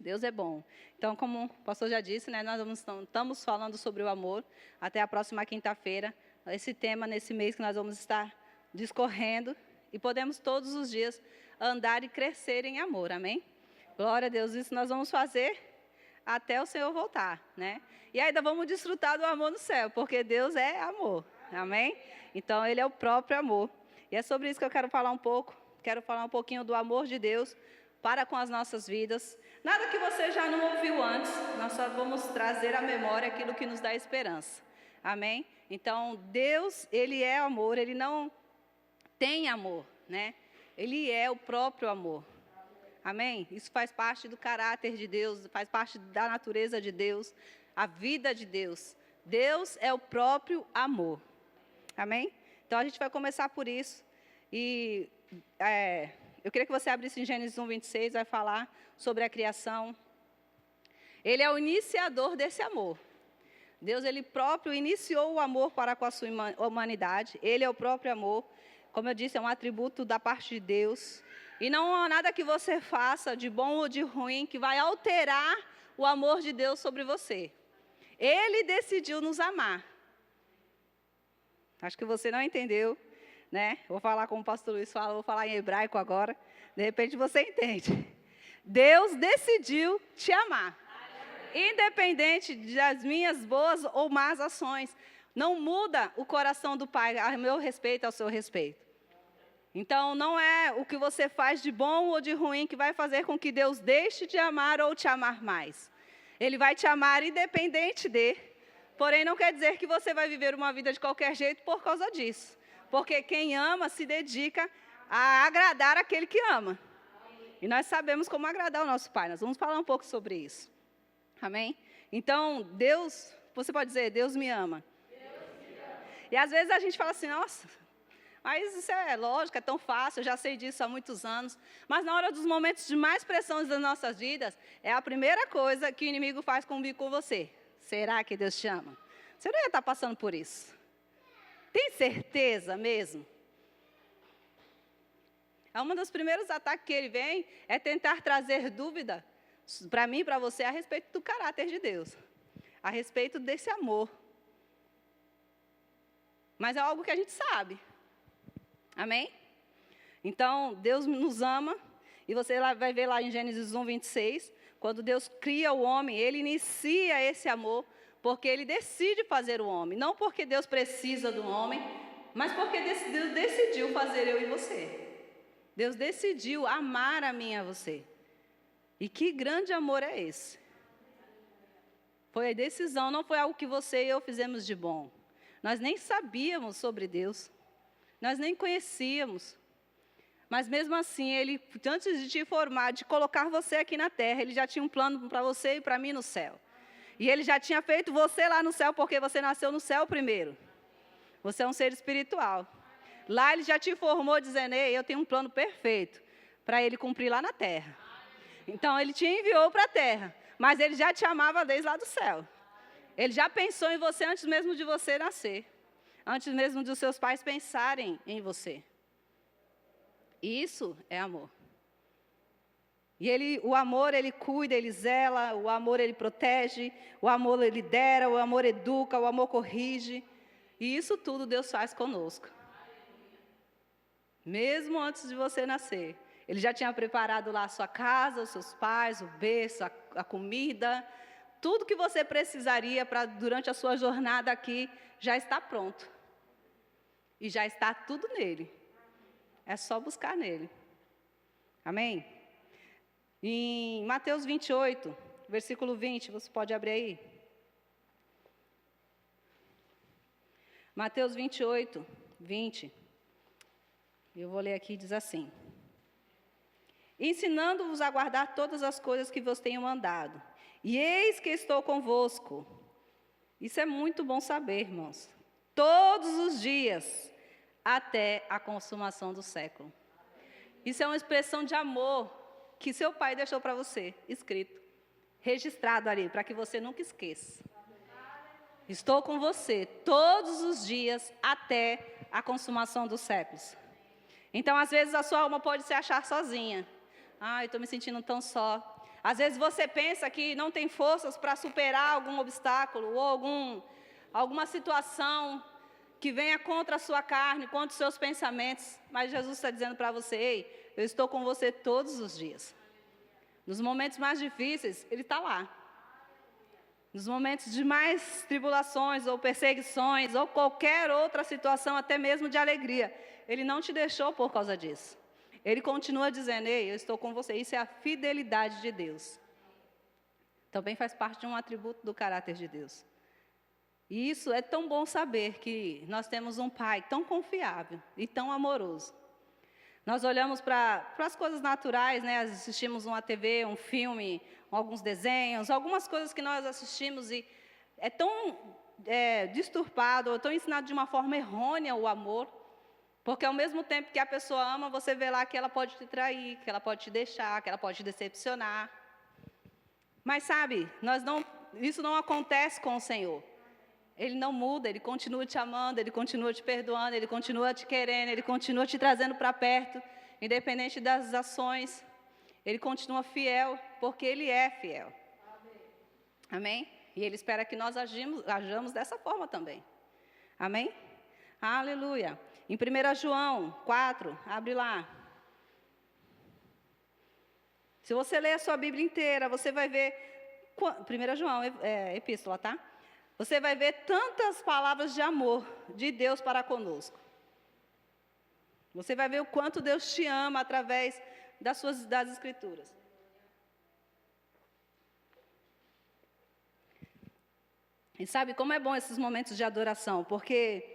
Deus é bom. Então, como o pastor já disse, né, estamos falando sobre o amor. Até a próxima quinta-feira, esse tema, nesse mês que nós vamos estar discorrendo. E podemos todos os dias andar e crescer em amor, amém? Glória a Deus, isso nós vamos fazer até o Senhor voltar, né? E ainda vamos desfrutar do amor no céu, porque Deus é amor, amém? Então, Ele é o próprio amor. E é sobre isso que eu quero falar um pouco. Quero falar um pouquinho do amor de Deus para com as nossas vidas. Nada que você já não ouviu antes, nós só vamos trazer à memória aquilo que nos dá esperança. Amém? Então, Deus, Ele é amor, Ele não tem amor, né? Ele é o próprio amor. Amém? Isso faz parte do caráter de Deus, faz parte da natureza de Deus, a vida de Deus. Deus é o próprio amor. Amém? Então, a gente vai começar por isso. E eu queria que você abrisse em Gênesis 1, 26, vai falar sobre a criação. Ele é o iniciador desse amor. Deus, Ele próprio iniciou o amor para com a sua humanidade. Ele é o próprio amor. Como eu disse, é um atributo da parte de Deus. E não há nada que você faça, de bom ou de ruim, que vai alterar o amor de Deus sobre você. Ele decidiu nos amar. Acho que você não entendeu, né? Vou falar como o pastor Luiz fala, vou falar em hebraico agora. De repente você entende. Deus decidiu te amar. Independente das minhas boas ou más ações. Não muda o coração do Pai a meu respeito, ao seu respeito. Então, não é o que você faz de bom ou de ruim que vai fazer com que Deus deixe de amar ou te amar mais. Ele vai te amar independente de. Porém, não quer dizer que você vai viver uma vida de qualquer jeito por causa disso. Porque quem ama se dedica a agradar aquele que ama. E nós sabemos como agradar o nosso Pai. Nós vamos falar um pouco sobre isso. Amém? Então, Deus, você pode dizer, Deus me ama. E às vezes a gente fala assim, nossa, mas isso é lógico, é tão fácil, eu já sei disso há muitos anos. Mas na hora dos momentos de mais pressão das nossas vidas, é a primeira coisa que o inimigo faz comigo com você. Será que Deus te ama? Você não ia estar passando por isso. Tem certeza mesmo? Um dos primeiros ataques que ele vem é tentar trazer dúvida para mim e para você a respeito do caráter de Deus. A respeito desse amor. Mas é algo que a gente sabe. Amém? Então, Deus nos ama. E você vai ver lá em Gênesis 1, 26. Quando Deus cria o homem, Ele inicia esse amor. Porque Ele decide fazer o homem. Não porque Deus precisa do homem. Mas porque Deus decidiu fazer eu e você. Deus decidiu amar a mim e a você. E que grande amor é esse? Foi a decisão, não foi algo que você e eu fizemos de bom. Nós nem sabíamos sobre Deus. Nós nem conhecíamos. Mas mesmo assim, Ele, antes de te formar, de colocar você aqui na terra, Ele já tinha um plano para você e para mim no céu. E Ele já tinha feito você lá no céu, porque você nasceu no céu primeiro. Você é um ser espiritual. Lá Ele já te formou dizendo, ei, eu tenho um plano perfeito para Ele cumprir lá na terra. Então, Ele te enviou para a terra, mas Ele já te amava desde lá do céu. Ele já pensou em você antes mesmo de você nascer. Antes mesmo dos seus pais pensarem em você. Isso é amor. E o amor, Ele cuida, Ele zela, o amor, Ele protege, o amor, Ele lidera, o amor educa, o amor corrige. E isso tudo Deus faz conosco. Mesmo antes de você nascer. Ele já tinha preparado lá a sua casa, os seus pais, o berço, a comida. Tudo que você precisaria durante a sua jornada aqui já está pronto. E já está tudo nele. É só buscar nele. Amém? Em Mateus 28, versículo 20, você pode abrir aí. Mateus 28, 20. Eu vou ler aqui, diz assim. Ensinando-vos a guardar todas as coisas que vos tenho mandado. E eis que estou convosco. Isso é muito bom saber, irmãos. Todos os dias, até a consumação do século. Isso é uma expressão de amor que seu pai deixou para você, escrito, registrado ali, para que você nunca esqueça. Estou com você todos os dias, até a consumação dos séculos. Então, às vezes, a sua alma pode se achar sozinha. Ai, estou me sentindo tão só. Às vezes você pensa que não tem forças para superar algum obstáculo ou alguma situação que venha contra a sua carne, contra os seus pensamentos. Mas Jesus está dizendo para você: ei, eu estou com você todos os dias. Nos momentos mais difíceis, Ele está lá. Nos momentos de mais tribulações ou perseguições ou qualquer outra situação, até mesmo de alegria, Ele não te deixou por causa disso. Ele continua dizendo: ei, eu estou com você. Isso é a fidelidade de Deus. Também faz parte de um atributo do caráter de Deus. E isso é tão bom saber que nós temos um Pai tão confiável e tão amoroso. Nós olhamos para as coisas naturais, né? Assistimos uma TV, um filme, alguns desenhos, algumas coisas que nós assistimos e é tão disturpado, ou tão ensinado de uma forma errônea o amor, porque ao mesmo tempo que a pessoa ama, você vê lá que ela pode te trair, que ela pode te deixar, que ela pode te decepcionar. Mas sabe, isso não acontece com o Senhor. Ele não muda, Ele continua te amando, Ele continua te perdoando, Ele continua te querendo, Ele continua te trazendo para perto, independente das ações. Ele continua fiel, porque Ele é fiel. Amém? E Ele espera que nós ajamos dessa forma também. Amém? Aleluia. Em 1 João 4, abre lá. Se você ler a sua Bíblia inteira, você vai ver... 1 João é epístola, tá? Você vai ver tantas palavras de amor de Deus para conosco. Você vai ver o quanto Deus te ama através das Escrituras. E sabe como é bom esses momentos de adoração? Porque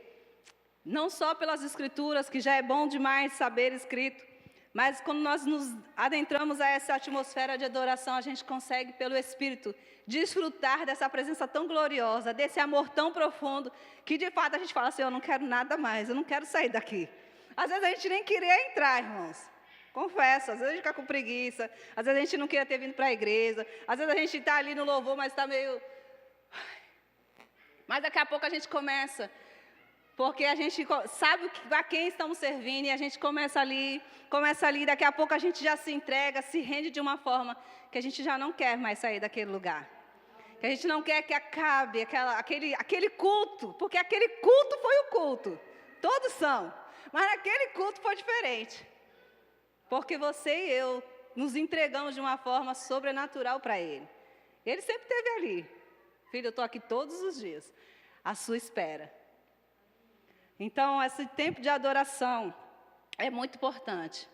não só pelas Escrituras, que já é bom demais saber escrito, mas quando nós nos adentramos a essa atmosfera de adoração, a gente consegue, pelo Espírito, desfrutar dessa presença tão gloriosa, desse amor tão profundo, que de fato a gente fala assim: eu não quero nada mais, eu não quero sair daqui. Às vezes a gente nem queria entrar, irmãos. Confesso, às vezes a gente fica com preguiça, às vezes a gente não queria ter vindo para a igreja, às vezes a gente está ali no louvor, mas está meio... Mas daqui a pouco a gente começa... Porque a gente sabe a quem estamos servindo e a gente começa ali, daqui a pouco a gente já se entrega, se rende de uma forma que a gente já não quer mais sair daquele lugar. Que a gente não quer que acabe aquele culto, porque aquele culto foi o culto. Todos são, mas aquele culto foi diferente. Porque você e eu nos entregamos de uma forma sobrenatural para Ele. Ele sempre esteve ali. Filho, eu estou aqui todos os dias, à sua espera. Então, esse tempo de adoração é muito importante.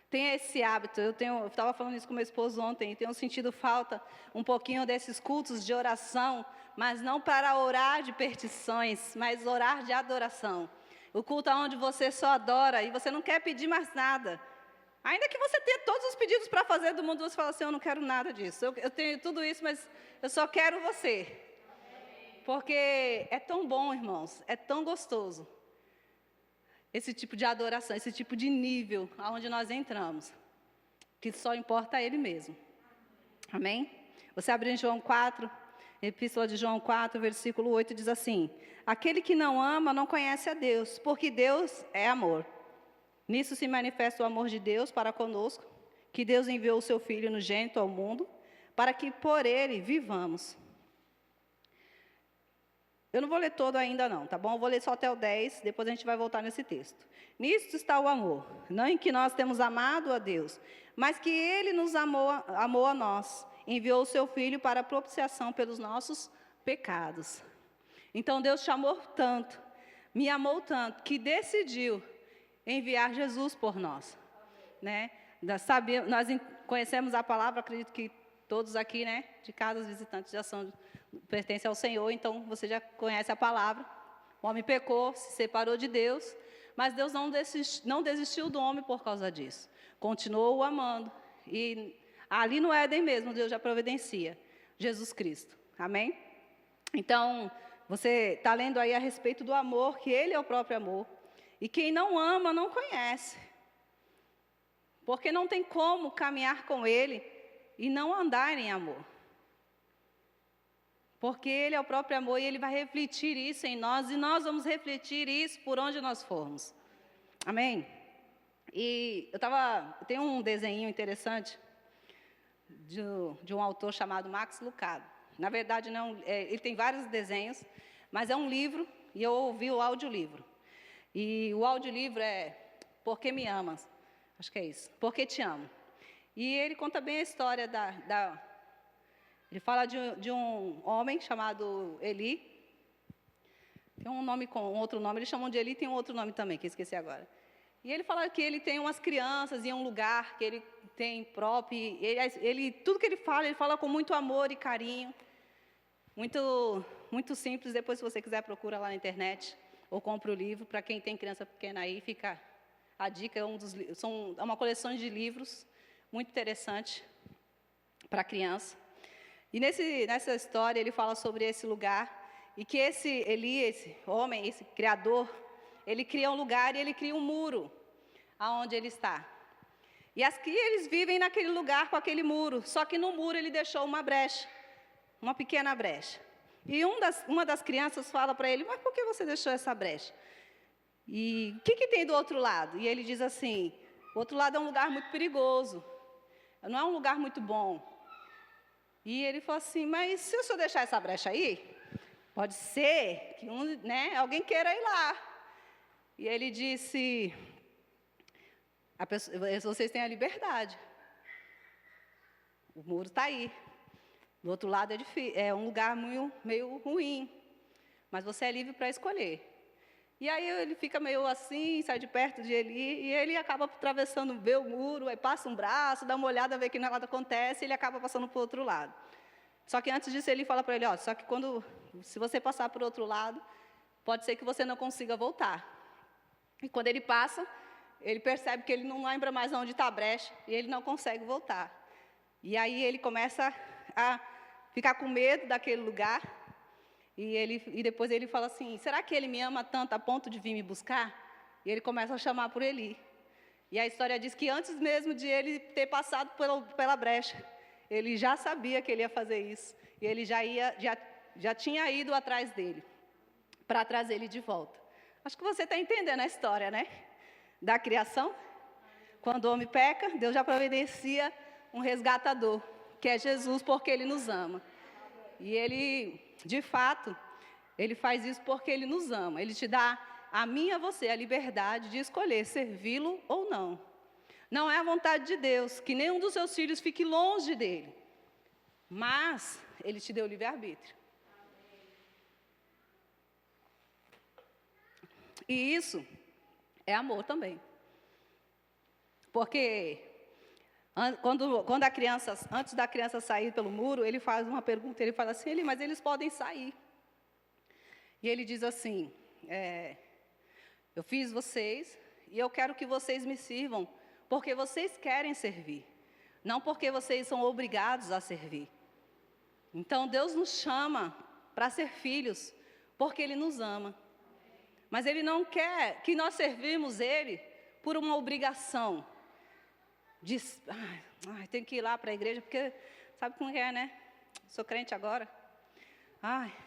Tenha esse hábito. Eu estava falando isso com meu esposo ontem, e tenho sentido falta um pouquinho desses cultos de oração, mas não para orar de petições, mas orar de adoração. O culto onde você só adora e você não quer pedir mais nada. Ainda que você tenha todos os pedidos para fazer do mundo, você fala assim: eu não quero nada disso. Eu tenho tudo isso, mas eu só quero você. Porque é tão bom, irmãos, é tão gostoso. Esse tipo de adoração, esse tipo de nível aonde nós entramos, que só importa a Ele mesmo. Amém? Você abre em João 4, Epístola de João 4, versículo 8, diz assim: aquele que não ama não conhece a Deus, porque Deus é amor. Nisso se manifesta o amor de Deus para conosco, que Deus enviou o seu Filho unigênito ao mundo, para que por Ele vivamos. Eu não vou ler todo ainda não, tá bom? Eu vou ler só até o 10, depois a gente vai voltar nesse texto. Nisto está o amor, não em que nós temos amado a Deus, mas que Ele nos amou a nós, enviou o seu Filho para a propiciação pelos nossos pecados. Então Deus te amou tanto, me amou tanto, que decidiu enviar Jesus por nós. Né? Nós conhecemos a palavra, acredito que todos aqui, né, de casa, os visitantes já pertencem ao Senhor, então você já conhece a palavra. O homem pecou, se separou de Deus, mas Deus não desistiu do homem por causa disso. Continuou o amando. E ali no Éden mesmo, Deus já providencia Jesus Cristo. Amém? Então, você está lendo aí a respeito do amor, que Ele é o próprio amor. E quem não ama, não conhece. Porque não tem como caminhar com Ele e não andar em amor. Porque Ele é o próprio amor e Ele vai refletir isso em nós, e nós vamos refletir isso por onde nós formos. Amém? E tem um desenho interessante, de um autor chamado Max Lucado. Na verdade, não, ele tem vários desenhos, mas é um livro, e eu ouvi o audiolivro. E o audiolivro é Por que me amas? Acho que é isso. Por que te amo? E ele conta bem a história ele fala de um homem chamado Eli. Tem um nome com outro nome, eles chamam de Eli, tem um outro nome também, que eu esqueci agora. E ele fala que ele tem umas crianças em um lugar que ele tem próprio. Tudo que ele fala com muito amor e carinho. Muito, muito simples. Depois, se você quiser, procura lá na internet ou compra o livro. Para quem tem criança pequena aí, fica a dica. É uma coleção de livros muito interessante para a criança. E nessa história, ele fala sobre esse lugar e que esse homem, esse criador, ele cria um lugar e ele cria um muro aonde ele está. E eles vivem naquele lugar com aquele muro, só que no muro ele deixou uma brecha, uma pequena brecha. E uma das crianças fala para ele, mas por que você deixou essa brecha? E o que tem do outro lado? E ele diz assim, o outro lado é um lugar muito perigoso, não é um lugar muito bom. E ele falou assim, mas se o senhor deixar essa brecha aí, pode ser que alguém queira ir lá. E ele disse, vocês têm a liberdade. O muro está aí. Do outro lado é um lugar meio ruim, mas você é livre para escolher. E aí ele fica meio assim, sai de perto de Eli, e ele acaba atravessando, vê o muro, aí passa um braço, dá uma olhada, vê que nada acontece, e ele acaba passando para o outro lado. Só que antes disso ele fala para ele, só que se você passar para o outro lado, pode ser que você não consiga voltar. E quando ele passa, ele percebe que ele não lembra mais onde está a brecha, e ele não consegue voltar. E aí ele começa a ficar com medo daquele lugar, e depois ele fala assim, será que ele me ama tanto a ponto de vir me buscar? E ele começa a chamar por Eli. E a história diz que antes mesmo de ele ter passado pela brecha, ele já sabia que ele ia fazer isso. E ele já tinha ido atrás dele, para trazer ele de volta. Acho que você está entendendo a história, né? Da criação. Quando o homem peca, Deus já providencia um resgatador, que é Jesus, porque Ele nos ama. E Ele, de fato, Ele faz isso porque Ele nos ama. Ele te dá, a mim e a você, a liberdade de escolher servi-lo ou não. Não é a vontade de Deus que nenhum dos seus filhos fique longe dEle. Mas Ele te deu livre-arbítrio. E isso é amor também. Porque quando a criança, antes da criança sair pelo muro, ele faz uma pergunta, ele fala assim, mas eles podem sair. E ele diz assim, eu fiz vocês e eu quero que vocês me sirvam porque vocês querem servir, não porque vocês são obrigados a servir. Então Deus nos chama para ser filhos porque Ele nos ama. Mas Ele não quer que nós servimos Ele por uma obrigação. Diz, tenho que ir lá para a igreja, porque sabe como é, né? Sou crente agora.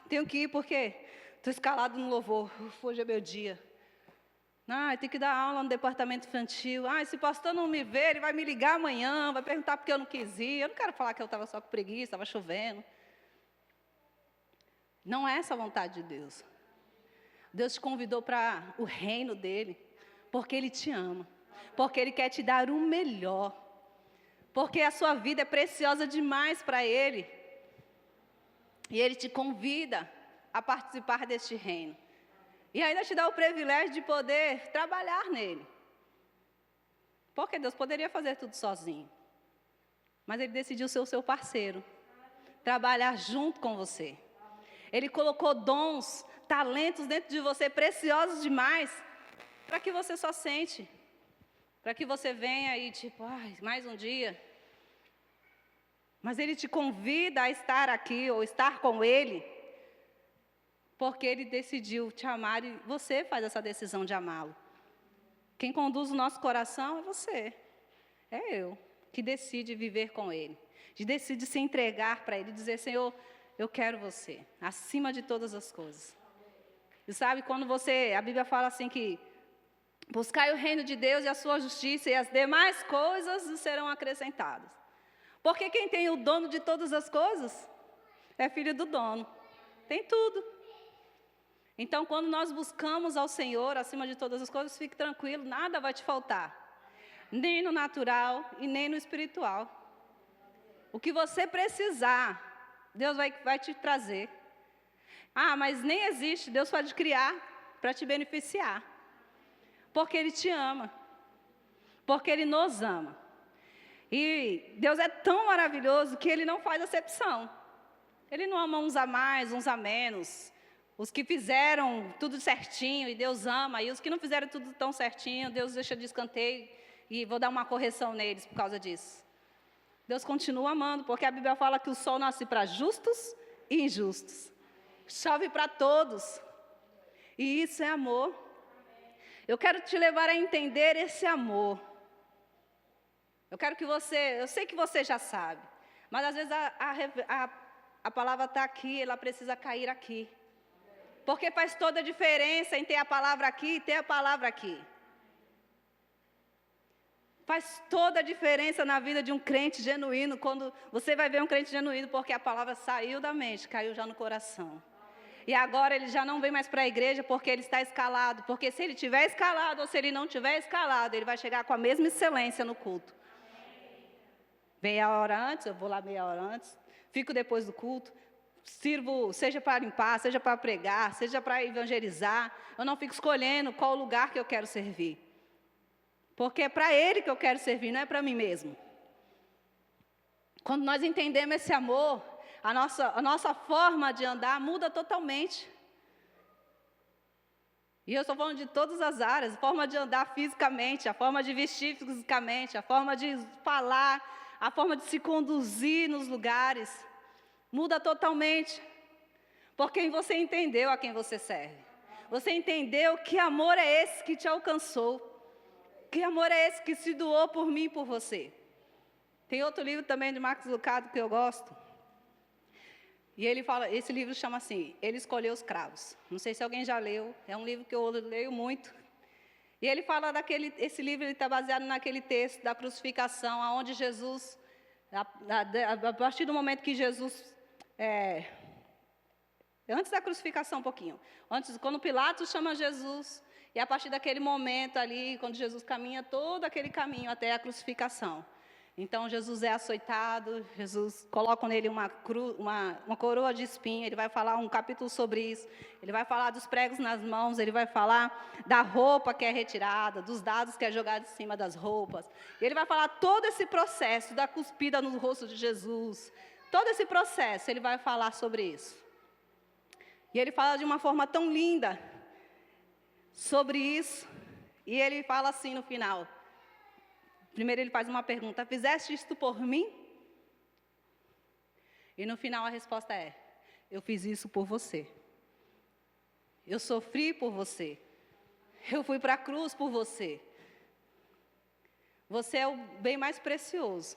Tenho que ir porque estou escalado no louvor, hoje é meu dia. Tenho que dar aula no departamento infantil. Se o pastor não me ver, ele vai me ligar amanhã, vai perguntar porque eu não quis ir. Eu não quero falar que eu estava só com preguiça, estava chovendo. Não é essa a vontade de Deus. Deus te convidou para o reino dEle, porque Ele te ama. Porque Ele quer te dar o melhor. Porque a sua vida é preciosa demais para Ele. E Ele te convida a participar deste reino. E ainda te dá o privilégio de poder trabalhar nele. Porque Deus poderia fazer tudo sozinho. Mas Ele decidiu ser o seu parceiro. Trabalhar junto com você. Ele colocou dons, talentos dentro de você, preciosos demais, para que você só sente. Para que você venha e mais um dia. Mas Ele te convida a estar aqui, ou estar com Ele, porque Ele decidiu te amar e você faz essa decisão de amá-lo. Quem conduz o nosso coração é você, é eu, que decide viver com Ele, que decide se entregar para Ele, dizer, Senhor, eu quero você, acima de todas as coisas. E sabe, quando a Bíblia fala assim que buscai o reino de Deus e a sua justiça e as demais coisas serão acrescentadas. Porque quem tem o dono de todas as coisas é filho do dono. Tem tudo. Então, quando nós buscamos ao Senhor, acima de todas as coisas, fique tranquilo, nada vai te faltar. Nem no natural e nem no espiritual. O que você precisar, Deus vai te trazer. Ah, mas nem existe, Deus pode criar para te beneficiar. Porque Ele te ama. Porque Ele nos ama. E Deus é tão maravilhoso que Ele não faz acepção. Ele não ama uns a mais, uns a menos. Os que fizeram tudo certinho e Deus ama, e os que não fizeram tudo tão certinho, Deus deixa de escanteio e vou dar uma correção neles por causa disso. Deus continua amando, porque a Bíblia fala que o sol nasce para justos e injustos. Chove para todos. E isso é amor. Eu quero te levar a entender esse amor. Eu quero que você, eu sei que você já sabe, mas às vezes a palavra está aqui, ela precisa cair aqui. Porque faz toda a diferença em ter a palavra aqui e ter a palavra aqui. Faz toda a diferença na vida de um crente genuíno, quando você vai ver um crente genuíno, porque a palavra saiu da mente, caiu já no coração. E agora ele já não vem mais para a igreja porque ele está escalado. Porque se ele estiver escalado ou se ele não estiver escalado, ele vai chegar com a mesma excelência no culto. Meia hora antes, eu vou lá meia hora antes, fico depois do culto, sirvo, seja para limpar, seja para pregar, seja para evangelizar. Eu não fico escolhendo qual lugar que eu quero servir. Porque é para Ele que eu quero servir, não é para mim mesmo. Quando nós entendemos esse amor, a nossa forma de andar muda totalmente. E eu estou falando de todas as áreas, a forma de andar fisicamente, a forma de vestir fisicamente, a forma de falar, a forma de se conduzir nos lugares. Muda totalmente. Porque você entendeu a quem você serve. Você entendeu que amor é esse que te alcançou. Que amor é esse que se doou por mim e por você. Tem outro livro também de Marcos Lucado que eu gosto. E ele fala, esse livro chama assim, Ele Escolheu os Cravos. Não sei se alguém já leu, é um livro que eu leio muito. E ele fala esse livro está baseado naquele texto da crucificação, onde Jesus, a partir do momento que Jesus, antes da crucificação um pouquinho, quando Pilatos chama Jesus, e a partir daquele momento ali, quando Jesus caminha todo aquele caminho até a crucificação. Então, Jesus é açoitado, Jesus coloca nele uma coroa de espinho, ele vai falar um capítulo sobre isso, ele vai falar dos pregos nas mãos, ele vai falar da roupa que é retirada, dos dados que é jogado em cima das roupas. E ele vai falar todo esse processo da cuspida no rosto de Jesus, todo esse processo, ele vai falar sobre isso. E ele fala de uma forma tão linda sobre isso, e ele fala assim no final. Primeiro ele faz uma pergunta, fizeste isto por mim? E no final a resposta é, eu fiz isso por você. Eu sofri por você. Eu fui para a cruz por você. Você é o bem mais precioso.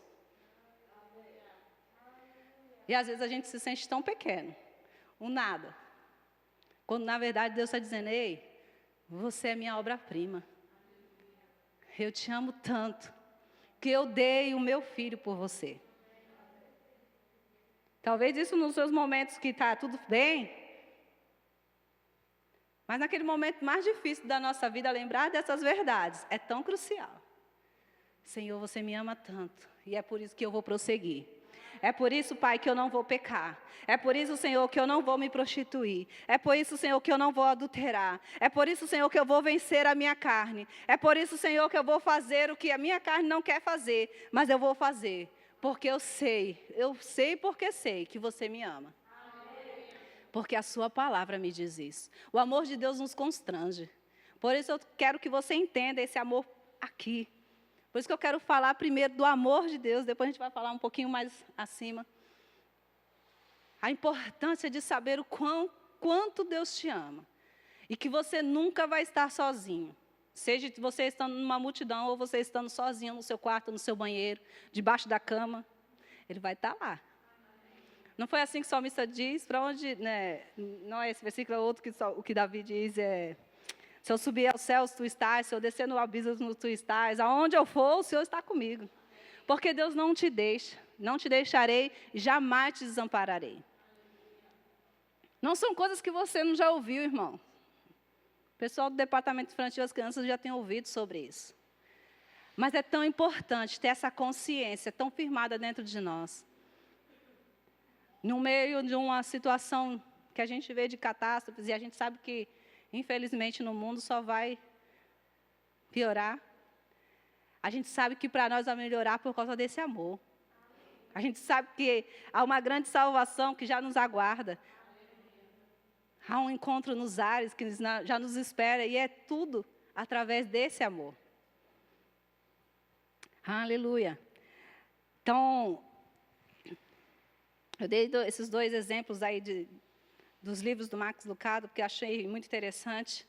E às vezes a gente se sente tão pequeno, um nada. Quando na verdade Deus está dizendo, ei, você é minha obra-prima. Eu te amo tanto. Que eu dei o meu filho por você. Talvez isso nos seus momentos que está tudo bem, mas naquele momento mais difícil da nossa vida, lembrar dessas verdades é tão crucial. Senhor, você me ama tanto, e é por isso que eu vou prosseguir. É por isso, Pai, que eu não vou pecar. É por isso, Senhor, que eu não vou me prostituir. É por isso, Senhor, que eu não vou adulterar. É por isso, Senhor, que eu vou vencer a minha carne. É por isso, Senhor, que eu vou fazer o que a minha carne não quer fazer. Mas eu vou fazer, porque eu sei porque sei que você me ama. Porque a sua palavra me diz isso. O amor de Deus nos constrange. Por isso eu quero que você entenda esse amor aqui. Por isso que eu quero falar primeiro do amor de Deus, depois a gente vai falar um pouquinho mais acima. A importância de saber quanto Deus te ama. E que você nunca vai estar sozinho. Seja você estando numa multidão ou você estando sozinho no seu quarto, no seu banheiro, debaixo da cama. Ele vai estar lá. Não foi assim que o salmista diz? Para onde, né? Não é esse versículo, é outro que o que Davi diz é... Se eu subir aos céus, tu estás. Se eu descer no abismo, tu estás. Aonde eu for, o Senhor está comigo. Porque Deus não te deixa. não te deixarei, jamais te desampararei. Não são coisas que você não já ouviu, irmão. O pessoal do Departamento Infantil das Crianças já tem ouvido sobre isso. Mas é tão importante ter essa consciência tão firmada dentro de nós. No meio de uma situação que a gente vê de catástrofes, e a gente sabe que, infelizmente, no mundo só vai piorar. A gente sabe que para nós vai melhorar por causa desse amor. A gente sabe que há uma grande salvação que já nos aguarda. Há um encontro nos ares que já nos espera, e é tudo através desse amor. Aleluia. Então, eu dei esses dois exemplos aí dos livros do Max Lucado, porque achei muito interessante.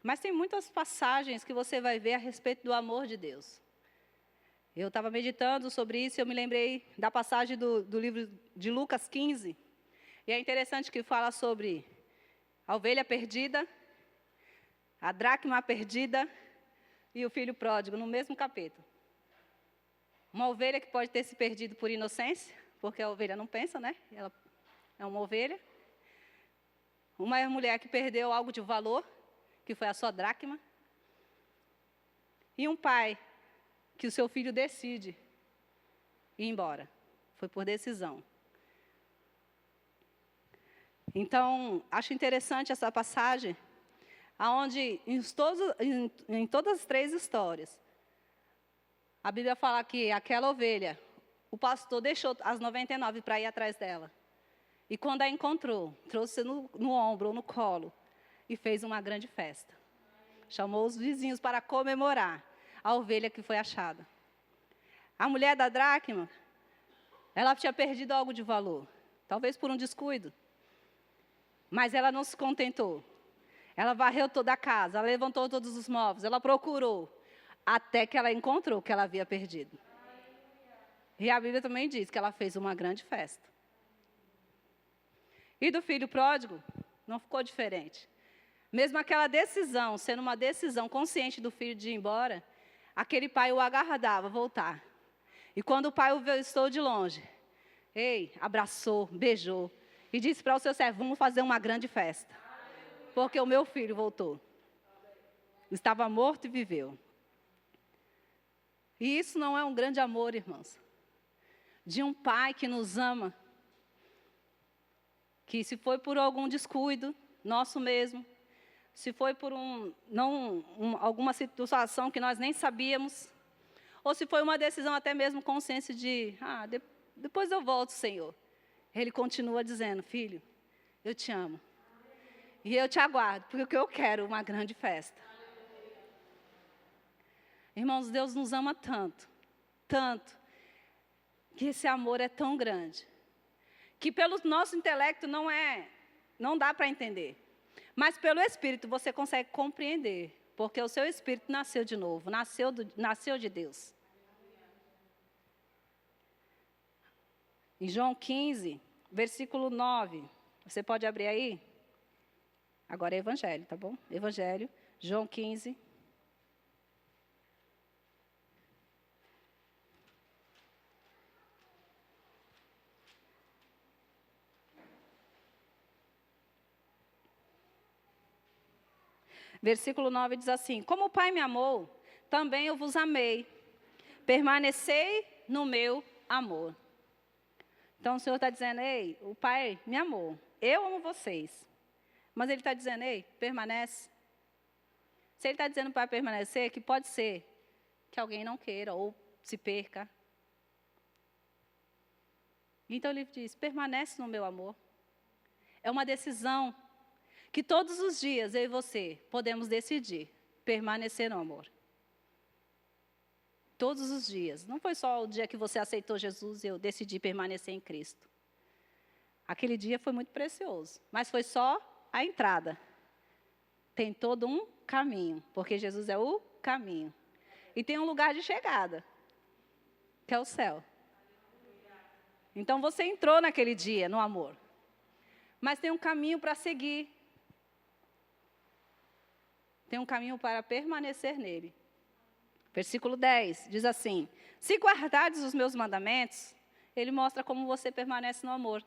Mas tem muitas passagens que você vai ver a respeito do amor de Deus. Eu estava meditando sobre isso e eu me lembrei da passagem do livro de Lucas 15. E é interessante que fala sobre a ovelha perdida, a dracma perdida e o filho pródigo, no mesmo capítulo. Uma ovelha que pode ter se perdido por inocência, porque a ovelha não pensa, né? Ela é uma ovelha. Uma mulher que perdeu algo de valor, que foi a sua dracma. E um pai que o seu filho decide ir embora. Foi por decisão. Então, acho interessante essa passagem, onde em todas as três histórias, a Bíblia fala que aquela ovelha, o pastor deixou as 99 para ir atrás dela. E quando a encontrou, trouxe no ombro ou no colo e fez uma grande festa. Chamou os vizinhos para comemorar a ovelha que foi achada. A mulher da dracma, ela tinha perdido algo de valor, talvez por um descuido. Mas ela não se contentou. Ela varreu toda a casa, ela levantou todos os móveis, ela procurou, até que ela encontrou o que ela havia perdido. E a Bíblia também diz que ela fez uma grande festa. E do filho pródigo, não ficou diferente. Mesmo aquela decisão, sendo uma decisão consciente do filho de ir embora, aquele pai o aguardava voltar. E quando o pai o viu de longe, abraçou, beijou, e disse para o seu servo, vamos fazer uma grande festa. Porque o meu filho voltou. Estava morto e viveu. E isso não é um grande amor, irmãos. De um pai que nos ama. Que se foi por algum descuido, nosso mesmo. Se foi por alguma situação que nós nem sabíamos. Ou se foi uma decisão até mesmo consciência de, depois eu volto, Senhor. Ele continua dizendo, filho, eu te amo. E eu te aguardo, porque eu quero uma grande festa. Irmãos, Deus nos ama tanto, tanto, que esse amor é tão grande, que pelo nosso intelecto não dá para entender. Mas pelo Espírito você consegue compreender, porque o seu Espírito nasceu de novo, nasceu de Deus. Em João 15, versículo 9, você pode abrir aí? Agora é Evangelho, tá bom? Evangelho, João 15. Versículo 9 diz assim, como o Pai me amou, também eu vos amei. Permanecei no meu amor. Então o Senhor está dizendo, o Pai me amou, eu amo vocês. Mas Ele está dizendo, permanece. Se Ele está dizendo para permanecer, que pode ser que alguém não queira ou se perca. Então Ele diz, permanece no meu amor. É uma decisão que todos os dias eu e você podemos decidir permanecer no amor. Todos os dias. Não foi só o dia que você aceitou Jesus e eu decidi permanecer em Cristo. Aquele dia foi muito precioso, mas foi só a entrada. Tem todo um caminho, porque Jesus é o caminho. E tem um lugar de chegada, que é o céu. Então você entrou naquele dia no amor. Mas tem um caminho para seguir. Tem um caminho para permanecer nele. Versículo 10 diz assim: se guardardes os meus mandamentos, ele mostra como você permanece no amor.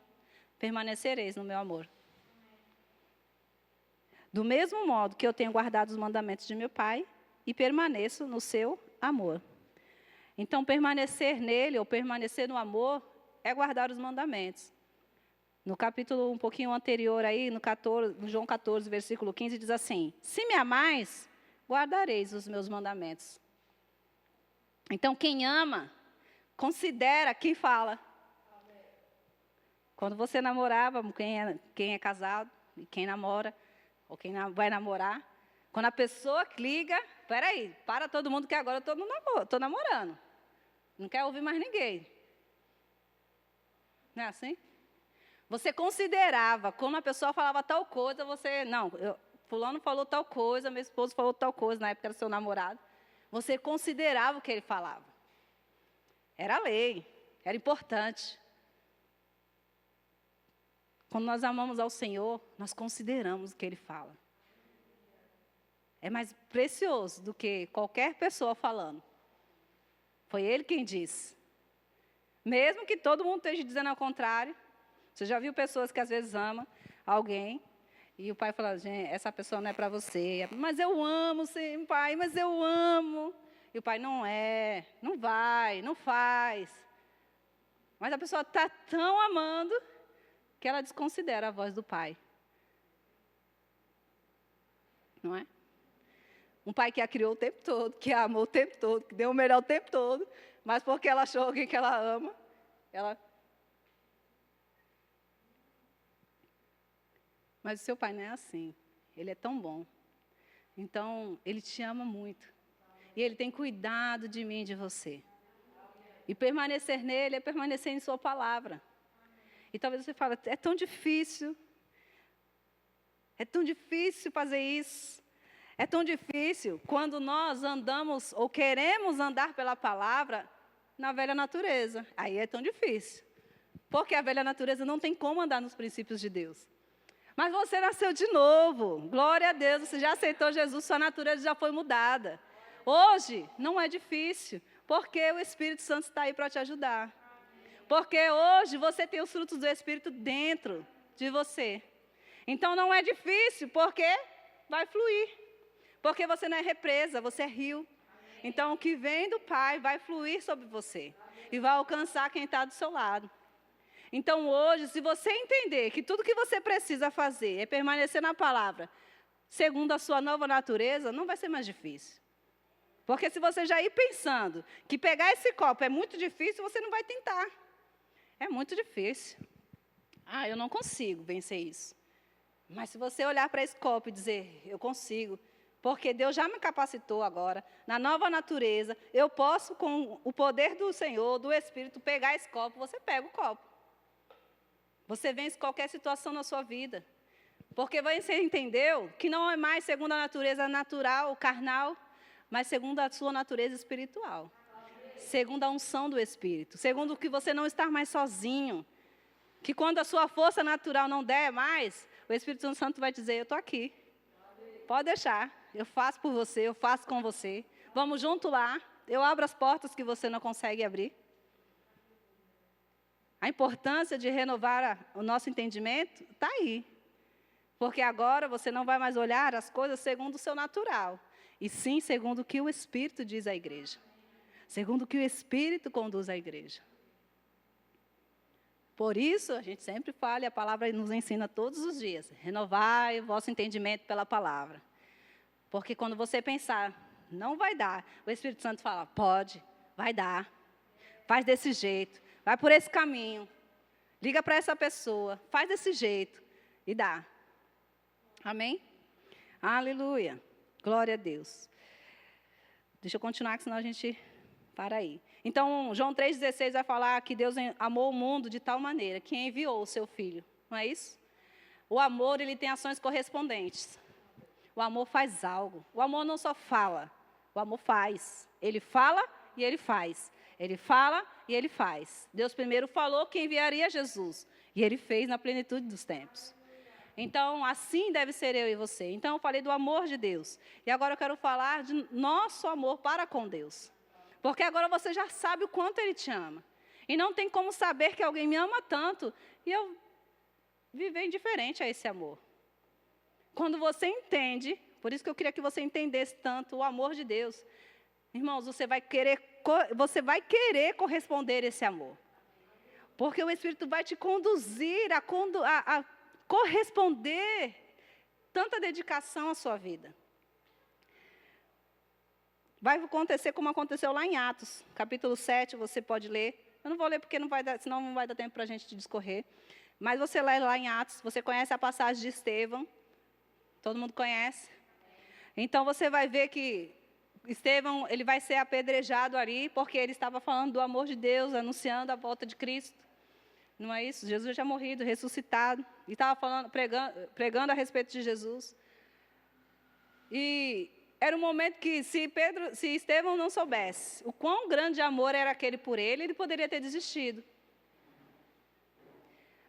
Permanecereis no meu amor. Do mesmo modo que eu tenho guardado os mandamentos de meu Pai e permaneço no seu amor. Então, permanecer nele ou permanecer no amor é guardar os mandamentos. No capítulo um pouquinho anterior aí, no João 14, versículo 15, diz assim: se me amais, guardareis os meus mandamentos. Então, quem ama, considera quem fala. Quando você namorava, quem é casado e quem namora, ou quem vai namorar, quando a pessoa liga, peraí, para todo mundo que agora eu estou namorando. Não quer ouvir mais ninguém. Não é assim? Você considerava, quando a pessoa falava tal coisa, fulano falou tal coisa, meu esposo falou tal coisa, na época era seu namorado. Você considerava o que ele falava. Era lei, era importante. Quando nós amamos ao Senhor, nós consideramos o que Ele fala. É mais precioso do que qualquer pessoa falando. Foi Ele quem disse. Mesmo que todo mundo esteja dizendo ao contrário. Você já viu pessoas que às vezes amam alguém e o pai fala: gente, essa pessoa não é para você. Mas eu amo, sim, pai, mas eu amo. E o pai: não é, não vai, não faz. Mas a pessoa está tão amando que ela desconsidera a voz do pai. Não é? Um pai que a criou o tempo todo, que a amou o tempo todo, que deu o melhor o tempo todo, mas porque ela achou alguém que ela ama, ela... Mas o seu pai não é assim. Ele é tão bom. Então, ele te ama muito. E ele tem cuidado de mim e de você. E permanecer nele é permanecer em sua palavra. E talvez você fale: é tão difícil. É tão difícil fazer isso. É tão difícil quando nós andamos ou queremos andar pela palavra na velha natureza. Aí é tão difícil. Porque a velha natureza não tem como andar nos princípios de Deus. Mas você nasceu de novo. Glória a Deus, você já aceitou Jesus, sua natureza já foi mudada. Hoje não é difícil, porque o Espírito Santo está aí para te ajudar. Porque hoje você tem os frutos do Espírito dentro de você. Então não é difícil, porque vai fluir. Porque você não é represa, você é rio. Então o que vem do Pai vai fluir sobre você. E vai alcançar quem está do seu lado. Então hoje, se você entender que tudo que você precisa fazer é permanecer na palavra, segundo a sua nova natureza, não vai ser mais difícil. Porque se você já ir pensando que pegar esse copo é muito difícil, você não vai tentar. É muito difícil. Eu não consigo vencer isso. Mas se você olhar para esse copo e dizer: eu consigo, porque Deus já me capacitou agora, na nova natureza, eu posso, com o poder do Senhor, do Espírito, pegar esse copo, você pega o copo. Você vence qualquer situação na sua vida. Porque você entendeu que não é mais segundo a natureza natural, carnal, mas segundo a sua natureza espiritual. Segundo a unção do Espírito. Segundo que você não está mais sozinho. Que quando a sua força natural não der mais, o Espírito Santo vai dizer: eu estou aqui. Pode deixar. Eu faço por você, eu faço com você. Vamos junto lá. Eu abro as portas que você não consegue abrir. A importância de renovar o nosso entendimento está aí. Porque agora você não vai mais olhar as coisas segundo o seu natural, e sim segundo o que o Espírito diz à igreja. Segundo o que o Espírito conduz à igreja. Por isso, a gente sempre fala, e a palavra nos ensina todos os dias: renovai o vosso entendimento pela palavra. Porque quando você pensar: não vai dar, o Espírito Santo fala: pode, vai dar. Faz desse jeito. Vai por esse caminho. Liga para essa pessoa. Faz desse jeito. E dá. Amém? Aleluia. Glória a Deus. Deixa eu continuar, que senão a gente para aí. Então, João 3,16 vai falar que Deus amou o mundo de tal maneira que enviou o seu Filho. Não é isso? O amor, ele tem ações correspondentes. O amor faz algo. O amor não só fala. O amor faz. Ele fala e ele faz. Ele fala e ele faz. Deus primeiro falou que enviaria Jesus. E ele fez na plenitude dos tempos. Então, assim deve ser eu e você. Então, eu falei do amor de Deus. E agora eu quero falar de nosso amor para com Deus. Porque agora você já sabe o quanto Ele te ama. E não tem como saber que alguém me ama tanto e eu viver indiferente a esse amor. Quando você entende, por isso que eu queria que você entendesse tanto o amor de Deus. Irmãos, você vai querer corresponder a esse amor. Porque o Espírito vai te conduzir a corresponder tanta dedicação à sua vida. Vai acontecer como aconteceu lá em Atos, capítulo 7, você pode ler. Eu não vou ler porque senão não vai dar tempo para a gente discorrer. Mas você lê lá em Atos, você conhece a passagem de Estevão. Todo mundo conhece? Então você vai ver que Estevão, ele vai ser apedrejado ali, porque ele estava falando do amor de Deus, anunciando a volta de Cristo. Não é isso? Jesus já tinha morrido, ressuscitado, e estava falando, pregando a respeito de Jesus. E era um momento que, se Estevão não soubesse o quão grande amor era aquele por ele, ele poderia ter desistido.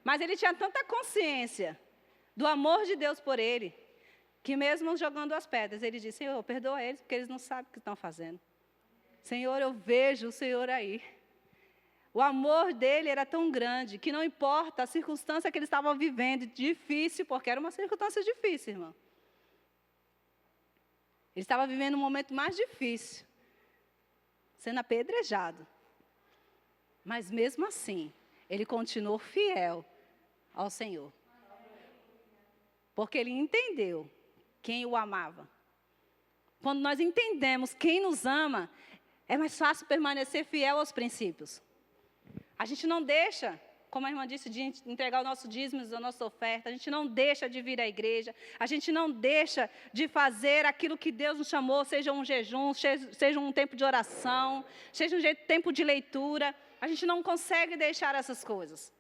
Mas ele tinha tanta consciência do amor de Deus por ele, que mesmo jogando as pedras, ele disse: Senhor, perdoa eles, porque eles não sabem o que estão fazendo. Senhor, eu vejo o Senhor aí. O amor dele era tão grande, que não importa a circunstância que ele estava vivendo, difícil, porque era uma circunstância difícil, irmão. Ele estava vivendo um momento mais difícil, sendo apedrejado. Mas mesmo assim, ele continuou fiel ao Senhor. Porque ele entendeu quem o amava. Quando nós entendemos quem nos ama, é mais fácil permanecer fiel aos princípios. A gente não deixa, como a irmã disse, de entregar o nosso dízimo, a nossa oferta. A gente não deixa de vir à igreja. A gente não deixa de fazer aquilo que Deus nos chamou, seja um jejum, seja um tempo de oração, seja um tempo de leitura. A gente não consegue deixar essas coisas,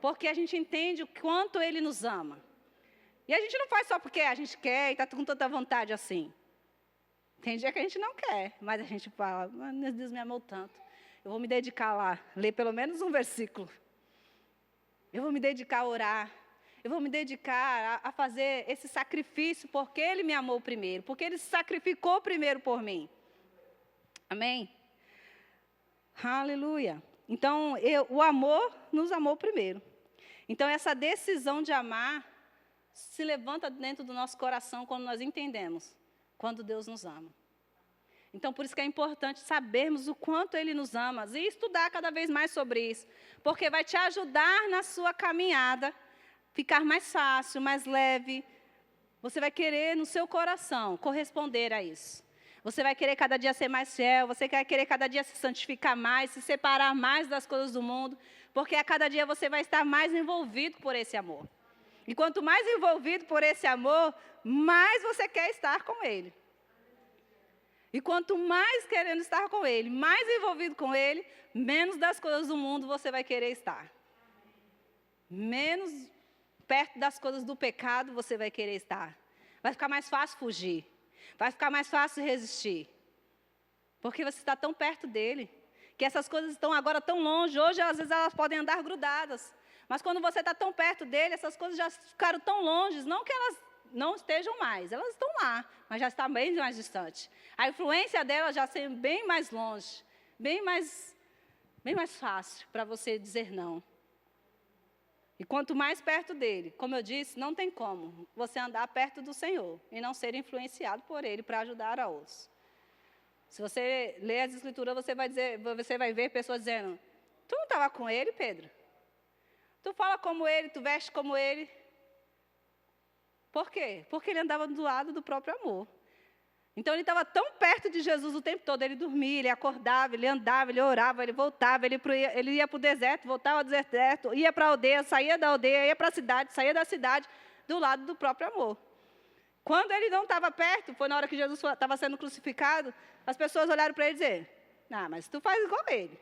porque a gente entende o quanto Ele nos ama. E a gente não faz só porque a gente quer e está com tanta vontade assim. Tem dia que a gente não quer, mas a gente fala: Deus me amou tanto. Eu vou me dedicar lá, ler pelo menos um versículo. Eu vou me dedicar a orar. Eu vou me dedicar a fazer esse sacrifício, porque Ele me amou primeiro, porque Ele se sacrificou primeiro por mim. Amém? Aleluia. Então, o amor nos amou primeiro. Então, essa decisão de amar se levanta dentro do nosso coração quando nós entendemos quando Deus nos ama. Então, por isso que é importante sabermos o quanto Ele nos ama e estudar cada vez mais sobre isso, porque vai te ajudar na sua caminhada, ficar mais fácil, mais leve. Você vai querer, no seu coração, corresponder a isso. Você vai querer cada dia ser mais fiel, você vai querer cada dia se santificar mais, se separar mais das coisas do mundo, porque a cada dia você vai estar mais envolvido por esse amor. E quanto mais envolvido por esse amor, mais você quer estar com Ele. E quanto mais querendo estar com Ele, mais envolvido com Ele, menos das coisas do mundo você vai querer estar. Menos perto das coisas do pecado você vai querer estar. Vai ficar mais fácil fugir. Vai ficar mais fácil resistir. Porque você está tão perto dEle, que essas coisas estão agora tão longe. Hoje, às vezes, elas podem andar grudadas. Mas quando você está tão perto dEle, essas coisas já ficaram tão longe. Não que elas não estejam mais, elas estão lá, mas já está bem mais distante. A influência dela já está bem mais longe, bem mais fácil para você dizer não. E quanto mais perto dele, como eu disse, não tem como você andar perto do Senhor e não ser influenciado por Ele para ajudar a outros. Se você ler as Escrituras, você vai ver pessoas dizendo: tu não estava com Ele, Pedro? Tu fala como Ele, tu veste como Ele. Por quê? Porque ele andava do lado do próprio amor. Então, ele estava tão perto de Jesus o tempo todo. Ele dormia, ele acordava, ele andava, ele orava, ele voltava, ele ia para o deserto, voltava do deserto, ia para a aldeia, saía da aldeia, ia para a cidade, saía da cidade, do lado do próprio amor. Quando ele não estava perto, foi na hora que Jesus estava sendo crucificado, as pessoas olharam para ele e disseram: mas tu faz igual ele,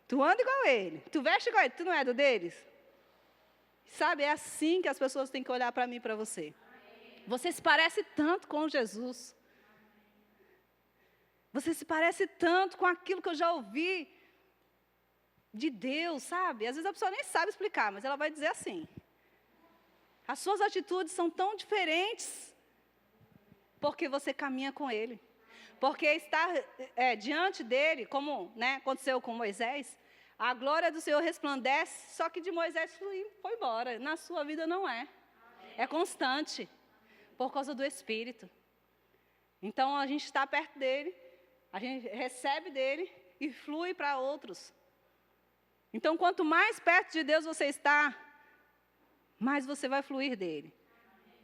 tu anda igual ele, tu veste igual ele, tu não é do deles? Sabe, é assim que as pessoas têm que olhar para mim e para você. Você se parece tanto com Jesus. Você se parece tanto com aquilo que eu já ouvi de Deus, sabe? Às vezes a pessoa nem sabe explicar, mas ela vai dizer assim. As suas atitudes são tão diferentes porque você caminha com Ele. Porque estar diante dEle, como aconteceu com Moisés, a glória do Senhor resplandece, só que de Moisés foi embora. Na sua vida não é. É constante, por causa do Espírito. Então, a gente está perto dEle, a gente recebe dEle e flui para outros. Então, quanto mais perto de Deus você está, mais você vai fluir dEle.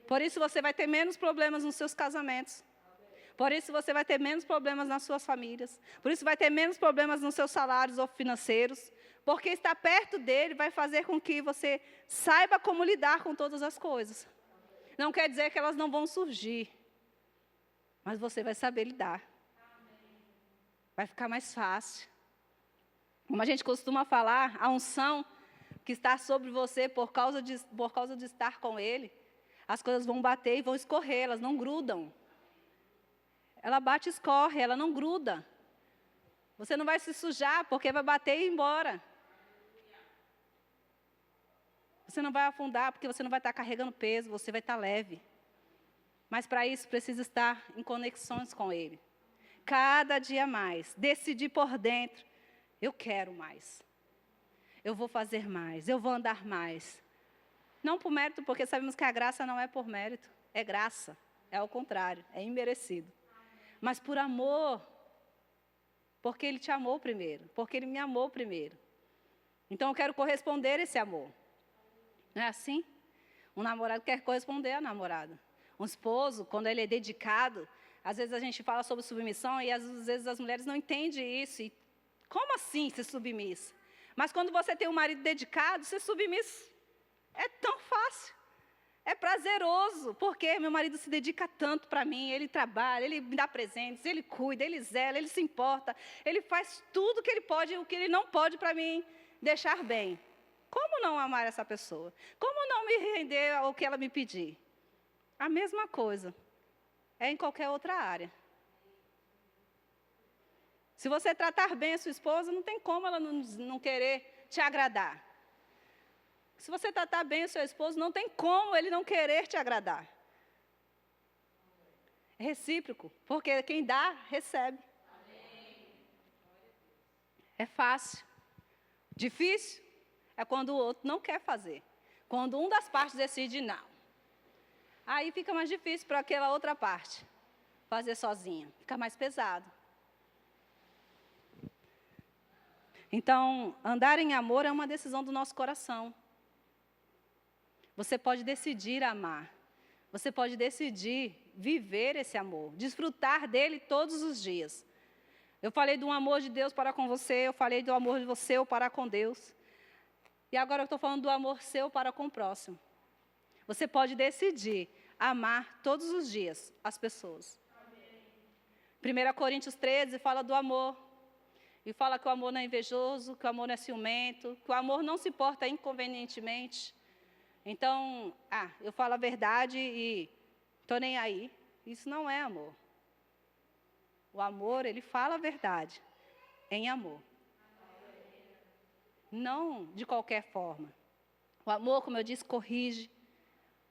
Por isso, você vai ter menos problemas nos seus casamentos. Por isso, você vai ter menos problemas nas suas famílias. Por isso, vai ter menos problemas nos seus salários ou financeiros. Porque estar perto dEle vai fazer com que você saiba como lidar com todas as coisas. Não quer dizer que elas não vão surgir. Mas você vai saber lidar. Vai ficar mais fácil. Como a gente costuma falar, a unção que está sobre você por causa de estar com Ele, as coisas vão bater e vão escorrer, elas não grudam. Ela bate e escorre, ela não gruda. Você não vai se sujar porque vai bater e ir embora. Você não vai afundar porque você não vai estar carregando peso, você vai estar leve. Mas para isso precisa estar em conexões com Ele. Cada dia mais, decidir por dentro, eu quero mais. Eu vou fazer mais, eu vou andar mais. Não por mérito, porque sabemos que a graça não é por mérito, é graça, é ao contrário, é imerecido. Mas por amor, porque Ele te amou primeiro, porque Ele me amou primeiro. Então eu quero corresponder a esse amor. Não é assim? Um namorado quer corresponder à namorada. Um esposo, quando ele é dedicado, às vezes a gente fala sobre submissão e às vezes as mulheres não entendem isso. E como assim ser submissa? Mas quando você tem um marido dedicado, ser submisso é tão fácil. É prazeroso, porque meu marido se dedica tanto para mim, ele trabalha, ele me dá presentes, ele cuida, ele zela, ele se importa, ele faz tudo o que ele pode e o que ele não pode para mim deixar bem. Como não amar essa pessoa? Como não me render ao que ela me pedir? A mesma coisa é em qualquer outra área. Se você tratar bem a sua esposa, não tem como ela não querer te agradar. Se você tratar bem o seu esposo, não tem como ele não querer te agradar. É recíproco, porque quem dá, recebe. É fácil. Difícil é quando o outro não quer fazer. Quando um das partes decide não. Aí fica mais difícil para aquela outra parte fazer sozinha. Fica mais pesado. Então, andar em amor é uma decisão do nosso coração. Você pode decidir amar. Você pode decidir viver esse amor, desfrutar dele todos os dias. Eu falei do amor de Deus para com você, eu falei do amor de você para com Deus. E agora eu estou falando do amor seu para com o próximo. Você pode decidir amar todos os dias as pessoas. 1 Coríntios 13 fala do amor. E fala que o amor não é invejoso, que o amor não é ciumento, que o amor não se porta inconvenientemente. Então, eu falo a verdade e estou nem aí. Isso não é amor. O amor, ele fala a verdade em amor. Não de qualquer forma. O amor, como eu disse, corrige.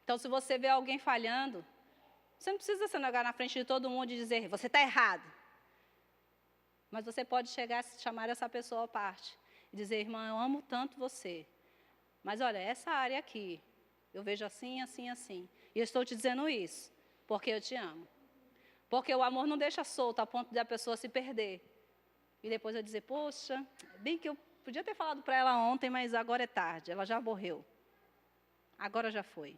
Então, se você vê alguém falhando, você não precisa se negar na frente de todo mundo e dizer, você está errado. Mas você pode chegar e chamar essa pessoa à parte e dizer, irmã, eu amo tanto você. Mas olha, essa área aqui, eu vejo assim, assim, assim. E eu estou te dizendo isso, porque eu te amo. Porque o amor não deixa solto a ponto de a pessoa se perder. E depois eu dizer, poxa, bem que eu podia ter falado para ela ontem, mas agora é tarde, ela já morreu. Agora já foi.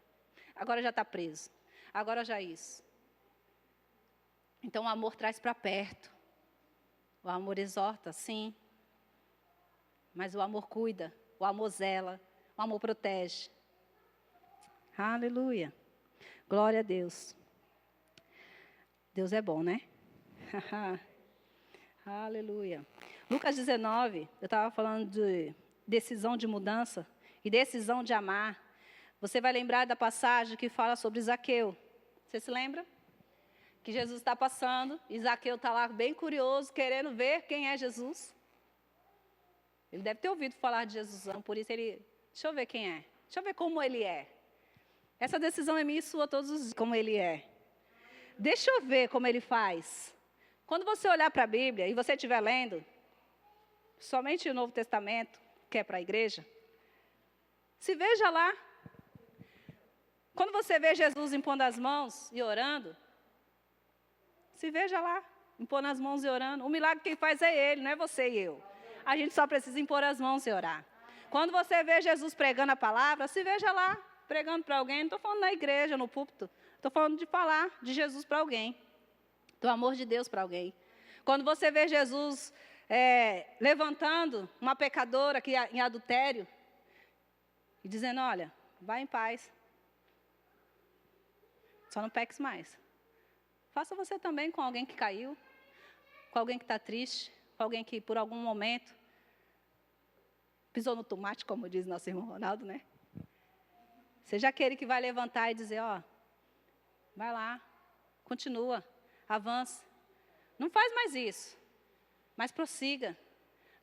Agora já está preso. Agora já isso. Então o amor traz para perto. O amor exorta, sim. Mas o amor cuida, o amor zela, o amor protege. Aleluia. Glória a Deus. Deus é bom, né? Aleluia. Lucas 19, eu estava falando de decisão de mudança e decisão de amar. Você vai lembrar da passagem que fala sobre Zaqueu. Você se lembra? Que Jesus está passando, e Zaqueu está lá bem curioso, querendo ver quem é Jesus. Ele deve ter ouvido falar de Jesus, por isso ele, deixa eu ver quem é, deixa eu ver como ele é. Essa decisão é minha e sua todos os dias, como Ele é. Deixa eu ver como Ele faz. Quando você olhar para a Bíblia e você estiver lendo, somente o Novo Testamento, que é para a igreja, se veja lá. Quando você vê Jesus impondo as mãos e orando, se veja lá, impondo as mãos e orando. O milagre quem faz é Ele, não é você e eu. A gente só precisa impor as mãos e orar. Quando você vê Jesus pregando a palavra, se veja lá, pregando para alguém. Não estou falando na igreja, no púlpito. Estou falando de falar de Jesus para alguém. Do amor de Deus para alguém. Quando você vê Jesus levantando uma pecadora que em adultério e dizendo, olha, vai em paz. Só não peques mais. Faça você também com alguém que caiu, com alguém que está triste, com alguém que por algum momento pisou no tomate, como diz nosso irmão Ronaldo, né? Seja aquele que vai levantar e dizer, ó, vai lá, continua, avança. Não faz mais isso, mas prossiga.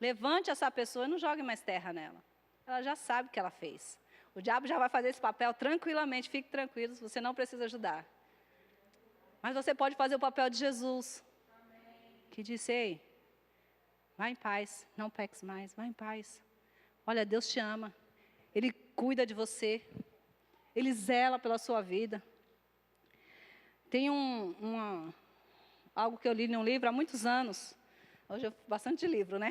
Levante essa pessoa e não jogue mais terra nela. Ela já sabe o que ela fez. O diabo já vai fazer esse papel tranquilamente, fique tranquilo, você não precisa ajudar. Mas você pode fazer o papel de Jesus, que disse, ei, vai em paz, não peques mais, vai em paz. Olha, Deus te ama, Ele cuida de você, Ele zela pela sua vida. Tem algo que eu li num livro há muitos anos, hoje eu bastante livro, né?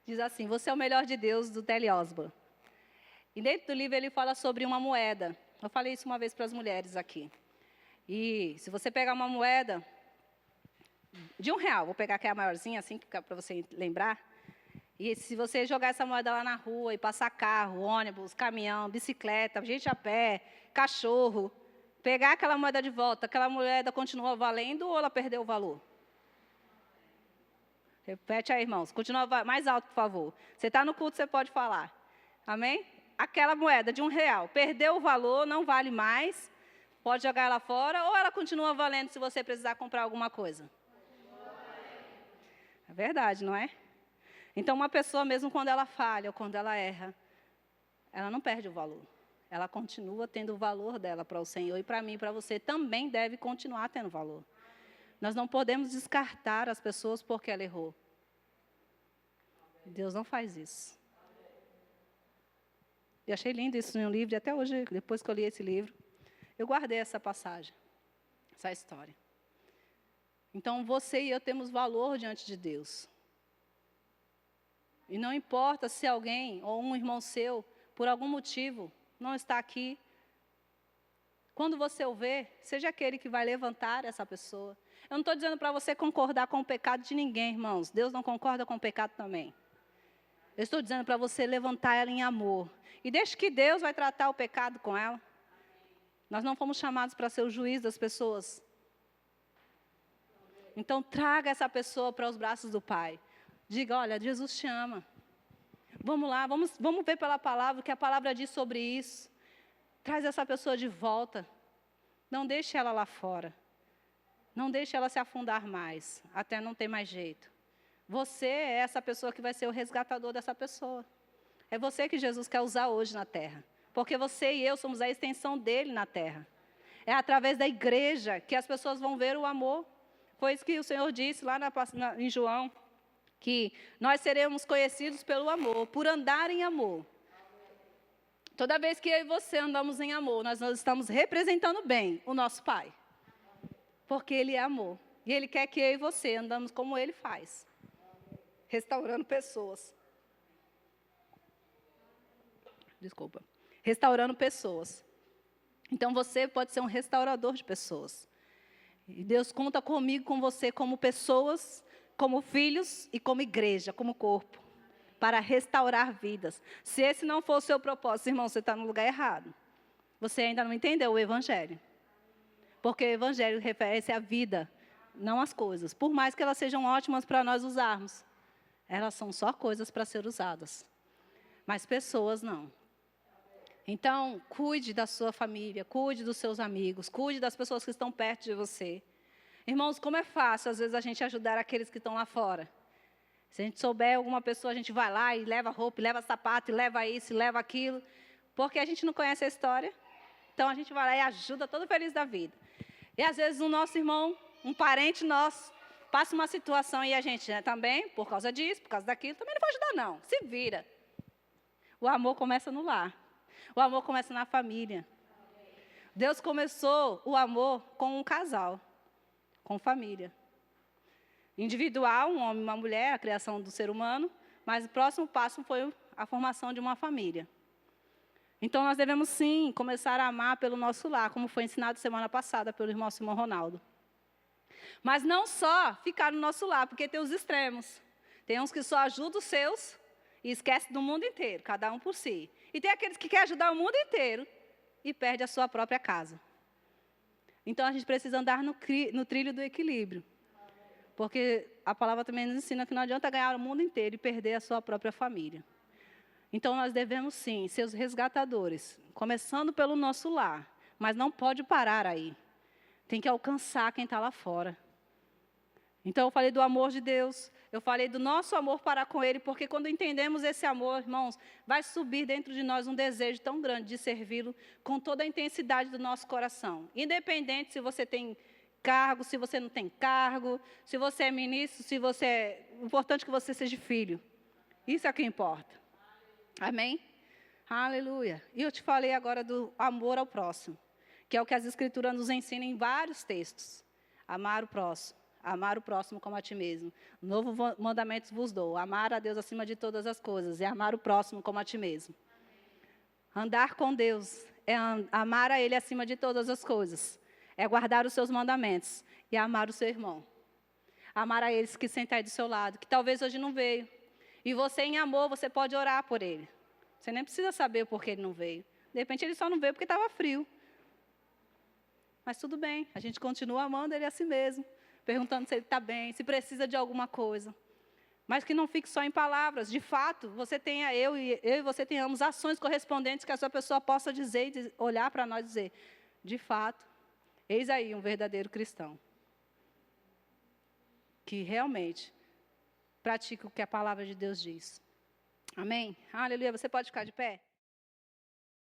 Diz assim, você é o melhor de Deus, do T.L. Osborne. E dentro do livro ele fala sobre uma moeda. Eu falei isso uma vez para as mulheres aqui. E se você pegar uma moeda de R$1, vou pegar aqui a maiorzinha, assim, para você lembrar. E se você jogar essa moeda lá na rua e passar carro, ônibus, caminhão, bicicleta, gente a pé, cachorro, pegar aquela moeda de volta, aquela moeda continua valendo ou ela perdeu o valor? Repete aí, irmãos. Continua mais alto, por favor. Você está no culto, você pode falar. Amém? Aquela moeda de R$1, perdeu o valor, não vale mais, pode jogar ela fora, ou ela continua valendo se você precisar comprar alguma coisa? É verdade, não é? Então, uma pessoa, mesmo quando ela falha ou quando ela erra, ela não perde o valor. Ela continua tendo o valor dela para o Senhor e para mim e para você também deve continuar tendo valor. Nós não podemos descartar as pessoas porque ela errou. Deus não faz isso. Eu achei lindo isso em um livro, e até hoje, depois que eu li esse livro, eu guardei essa passagem, essa história. Então, você e eu temos valor diante de Deus. E não importa se alguém, ou um irmão seu, por algum motivo, não está aqui. Quando você o ver, seja aquele que vai levantar essa pessoa. Eu não estou dizendo para você concordar com o pecado de ninguém, irmãos. Deus não concorda com o pecado também. Eu estou dizendo para você levantar ela em amor. E deixe que Deus vai tratar o pecado com ela. Nós não fomos chamados para ser o juiz das pessoas. Então, traga essa pessoa para os braços do Pai. Diga, olha, Jesus te ama. Vamos lá, vamos ver pela palavra o que a palavra diz sobre isso. Traz essa pessoa de volta. Não deixe ela lá fora. Não deixe ela se afundar mais, até não ter mais jeito. Você é essa pessoa que vai ser o resgatador dessa pessoa. É você que Jesus quer usar hoje na terra. Porque você e eu somos a extensão dele na terra. É através da igreja que as pessoas vão ver o amor. Foi isso que o Senhor disse lá em João, que nós seremos conhecidos pelo amor, por andar em amor. Toda vez que eu e você andamos em amor, nós estamos representando bem o nosso Pai. Porque Ele é amor. E Ele quer que eu e você andamos como Ele faz. Restaurando pessoas. Desculpa. Restaurando pessoas. Então, você pode ser um restaurador de pessoas. E Deus conta comigo, com você, como pessoas, como filhos e como igreja, como corpo. Para restaurar vidas. Se esse não for o seu propósito, irmão, você está no lugar errado. Você ainda não entendeu o Evangelho. Porque o Evangelho refere-se à vida, não às coisas. Por mais que elas sejam ótimas para nós usarmos. Elas são só coisas para ser usadas. Mas pessoas não. Então, cuide da sua família, cuide dos seus amigos, cuide das pessoas que estão perto de você. Irmãos, como é fácil, às vezes, a gente ajudar aqueles que estão lá fora. Se a gente souber alguma pessoa, a gente vai lá e leva roupa, e leva sapato, e leva isso, e leva aquilo. Porque a gente não conhece a história. Então a gente vai lá e ajuda todo feliz da vida. E às vezes o nosso irmão, um parente nosso, passa uma situação e a gente também, por causa disso, por causa daquilo, também não vai ajudar não, se vira. O amor começa no lar. O amor começa na família. Deus começou o amor com um casal, com família. Individual, um homem e uma mulher, a criação do ser humano, mas o próximo passo foi a formação de uma família. Então, nós devemos, sim, começar a amar pelo nosso lar, como foi ensinado semana passada pelo irmão Simão Ronaldo. Mas não só ficar no nosso lar, porque tem os extremos. Tem uns que só ajudam os seus e esquecem do mundo inteiro, cada um por si. E tem aqueles que querem ajudar o mundo inteiro e perde a sua própria casa. Então, a gente precisa andar no trilho do equilíbrio. Porque a palavra também nos ensina que não adianta ganhar o mundo inteiro e perder a sua própria família. Então, nós devemos, sim, ser os resgatadores, começando pelo nosso lar, mas não pode parar aí. Tem que alcançar quem está lá fora. Então, eu falei do amor de Deus, eu falei do nosso amor para com Ele, porque quando entendemos esse amor, irmãos, vai subir dentro de nós um desejo tão grande de servi-lo com toda a intensidade do nosso coração. Independente se você tem cargo, se você não tem cargo, se você é ministro, se você é... O importante é que você seja filho. Isso é o que importa. Amém? Aleluia. E eu te falei agora do amor ao próximo, que é o que as Escrituras nos ensinam em vários textos. Amar o próximo. Amar o próximo como a ti mesmo. Novo mandamento vos dou. Amar a Deus acima de todas as coisas. E amar o próximo como a ti mesmo. Andar com Deus é amar a Ele acima de todas as coisas. É guardar os seus mandamentos e amar o seu irmão. Amar a eles que sentem aí do seu lado, que talvez hoje não veio. E você, em amor, você pode orar por ele. Você nem precisa saber o porquê ele não veio. De repente, ele só não veio porque estava frio. Mas tudo bem, a gente continua amando ele assim mesmo. Perguntando se ele está bem, se precisa de alguma coisa. Mas que não fique só em palavras. De fato, você tenha, eu e você tenhamos ações correspondentes que a sua pessoa possa dizer, olhar para nós e dizer, de fato, eis aí um verdadeiro cristão. Que realmente pratica o que a palavra de Deus diz. Amém? Aleluia. Você pode ficar de pé?